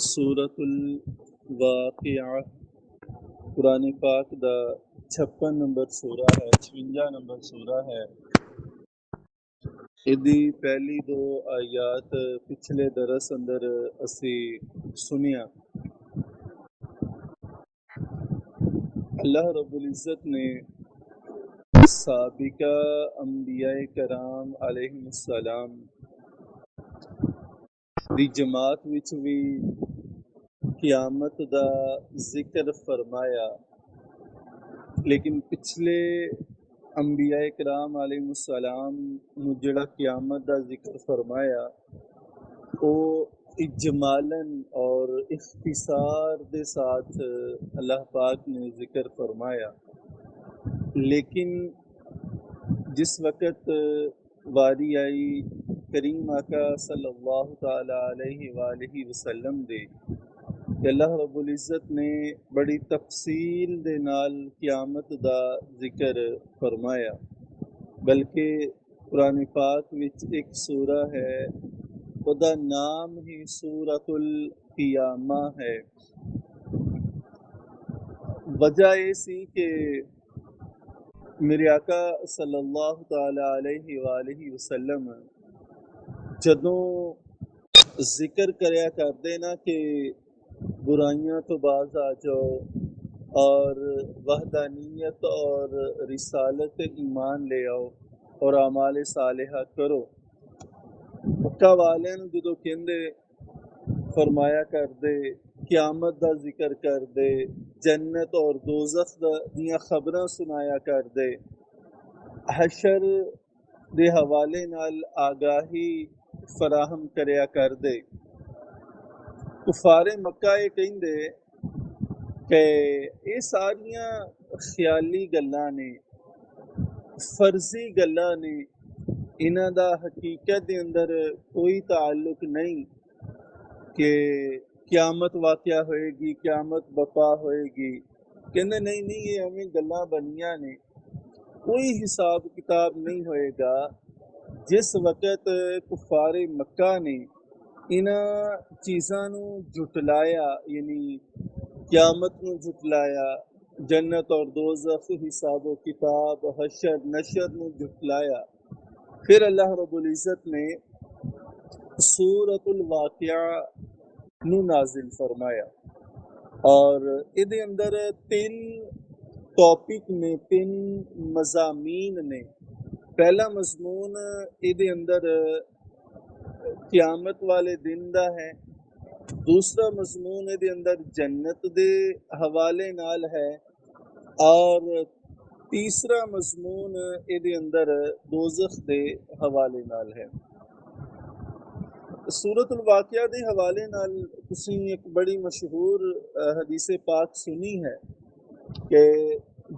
سورۃ الواقعہ قرآن پاک دا 56 نمبر سورہ ہے، 56 نمبر سورہ ہے۔ ادی پہلی دو آیات پچھلے درس اندر اسی سنیا۔ اللہ رب العزت نے سابقہ انبیاء کرام علیہم السلام دی جماعت وچ بھی قیامت دا ذکر فرمایا، لیکن پچھلے انبیاء کرام علیہ السلام نو جڑا قیامت دا ذکر فرمایا او اجمالاً اور اختصار دے ساتھ اللہ پاک نے ذکر فرمایا، لیکن جس وقت واری آئی کریم آقا صلی اللہ تعالی علیہ وآلہ وسلم دے کہ اللہ رب العزت نے بڑی تفصیل دے نال قیامت دا ذکر فرمایا، بلکہ قرآن پاک وچ ایک سورہ ہے خدا نام ہی سورۃ القیامہ ہے۔ وجہ یہ سی کہ میرے آقا صلی اللہ تعالی علیہ وآلہ وسلم جدوں ذکر کریا کردے نا کہ برائیاں تو باز آ جاؤ اور وحدانیت اور رسالت ایمان لے آؤ اور اعمال صالحہ کرو، مکہ والے نو جدو کہندے فرمایا کر دے، قیامت دا ذکر کر دے، جنت اور دوزخ دیاں خبراں سنایا کر دے، حشر دے حوالے نال آگاہی فراہم کریا کر دے، کفار مکہ یہ کہندے کہ یہ ساریاں خیالی گلاں نے، فرضی گلاں نے، انہاں دا حقیقت دے اندر کوئی تعلق نہیں کہ قیامت واقعہ ہوئے گی، قیامت بپا ہوئے گی۔ کہندے نہیں یہ ہمیں گلاں بنیاں نے، کوئی حساب کتاب نہیں ہوئے گا۔ جس وقت کفار مکہ نے انہاں چیزاں نو جھٹلایا، یعنی قیامت نو جھٹلایا، جنت اور دوزخ، حساب و کتاب، حشر نشر نو جھٹلایا، پھر اللہ رب العزت نے سورۃ الواقعہ نو نازل فرمایا، اور ادھے اندر 3 ٹاپک نے، 3 مضامین نے۔ پہلا مضمون ادھے اندر قیامت والے دن دا ہے، دوسرا مضمون دے اندر جنت دے حوالے نال ہے، اور تیسرا مضمون دے اندر دوزخ دے حوالے نال ہے۔ سورۃ الواقعہ دے حوالے نال تسی ایک بڑی مشہور حدیث پاک سنی ہے کہ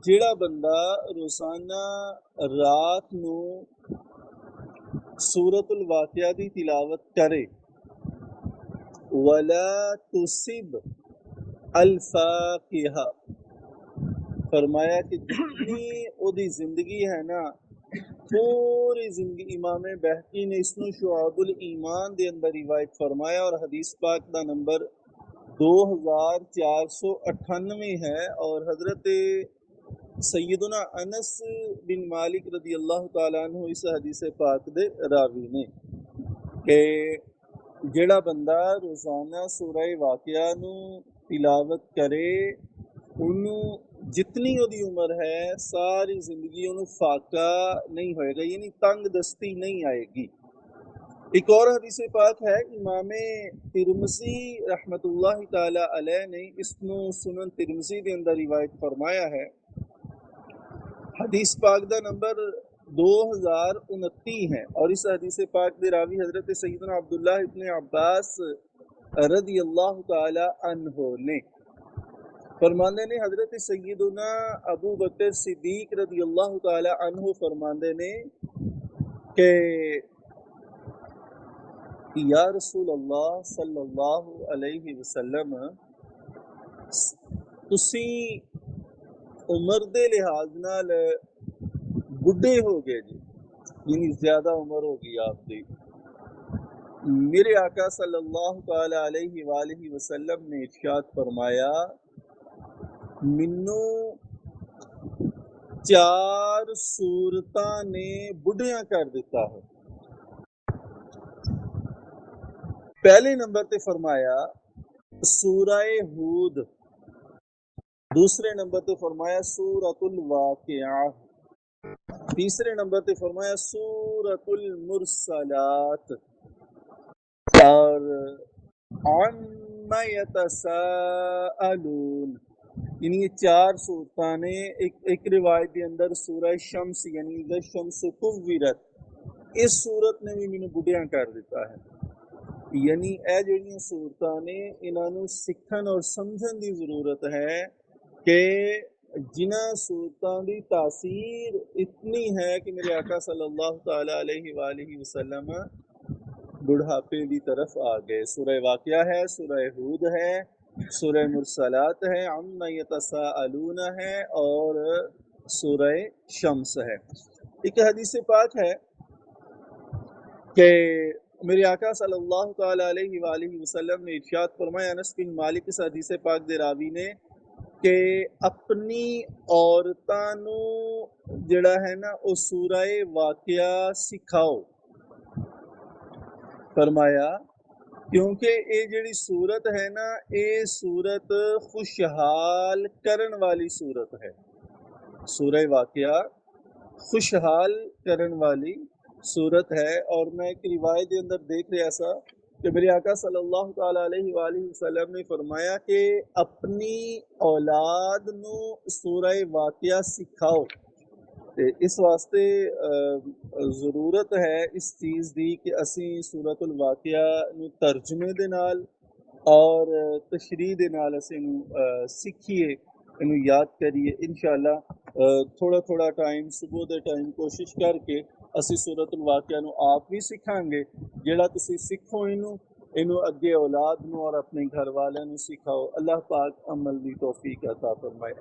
جڑا بندہ روزانہ رات نو سورۃ الواقعہ دی تلاوت کرے، وَلَا تُصِبْ الفاقہ، فرمایا کہ جتنی او دی زندگی ہے نا، پوری زندگی، امام بہقی نے اس نو شعب الایمان دے اندر روایت فرمایا، اور حدیث پاک دا نمبر 2498 ہے، اور حضرت سیدنا انس بن مالک رضی اللہ تعالیٰ عنہ اس حدیث پاک دے راوی نے کہ جڑا بندہ روزانہ سورہ واقعہ نو تلاوت کرے، انہوں جتنی او دی عمر ہے ساری زندگی انہوں فاقہ نہیں ہوئے گا، یعنی تنگ دستی نہیں آئے گی۔ ایک اور حدیث پاک ہے، امام ترمذی رحمت اللہ تعالی علیہ نے اس نو سنن ترمذی دے اندر روایت فرمایا ہے، حدیث پاک دا نمبر 2029 ہے، اور اس حدیث پاک دے راوی حضرت سیدنا عبداللہ ابن عباس رضی اللہ تعالی عنہ نے فرماندے نے، حضرت سیدنا ابو بکر صدیق رضی اللہ تعالی عنہ فرماندے نے کہ یا رسول اللہ صلی اللہ علیہ وسلم، تسی عمر دے لحاظ نال بڈھے ہو گئے جی، یعنی زیادہ عمر ہو گئی آپ دی، میرے آقا صلی اللہ تعالی علیہ وآلہ وسلم نے ارشاد فرمایا منو 4 صورتاں نے بڑھیاں کر دیتا ہے۔ پہلے نمبر تے فرمایا سورہ ہود، دوسرے نمبر تے فرمایا سورۃ الواقعہ، تیسرے نمبر تے فرمایا سورۃ المرسلات، اور عم یتساءلون، یعنی یہ 4 صورتاں نے ایک روایت کے اندر سورہ شمس یعنی اذا الشمس کورت، اس صورت نے بھی مینوں بڑھیاں کر دیتا ہے۔ یعنی اے جڑیاں صورتاں نے انہاں نوں سکھن اور سمجھن دی ضرورت ہے کہ جنہاں صورتاں دی تاثیر اتنی ہے کہ میرے آقا صلی اللہ تعالی علیہ وآلہ وسلم بڑھاپے دی طرف آ گئے۔ سورہ واقعہ ہے، سورہ ہود ہے، سورہ مرسلات ہے، عم یتساءلون ہے، اور سورہ شمس ہے۔ ایک حدیث پاک ہے کہ میرے آقا صلی اللہ تعالی علیہ وآلہ وسلم نے ارشاد فرمایا، انس بن مالک اس حدیث پاک دے راوی نے، کہ اپنی عورتاں نو جڑا ہے نا او سورہ واقعہ سکھاؤ، فرمایا کیونکہ اے جڑی صورت ہے نا اے صورت خوشحال کرن والی صورت ہے۔ سورہ واقعہ خوشحال کرن والی صورت ہے، اور میں ایک روایت کے اندر دیکھ رہا سا کہ میرے آقا صلی اللہ تعالی علیہ وآلہ وسلم نے فرمایا کہ اپنی اولاد نو سورہ واقعہ سکھاؤ۔ تے اس واسطے ضرورت ہے اس چیز دی کہ اسی سورۃ الواقعہ نو ترجمے دے نال اور تشریح دے نال اسی نو سکھیے، انو یاد کریے۔ انشاءاللہ تھوڑا تھوڑا ٹائم صبح دے ٹائم کوشش کر کے اسی سورۃ الواقعہ نو آپ بھی سکھاں گے، جیڑا تسی سکھو اینو اگے اولاد نو اور اپنے گھر والے نو سکھاؤ۔ اللہ پاک عمل دی توفیق عطا فرمائے۔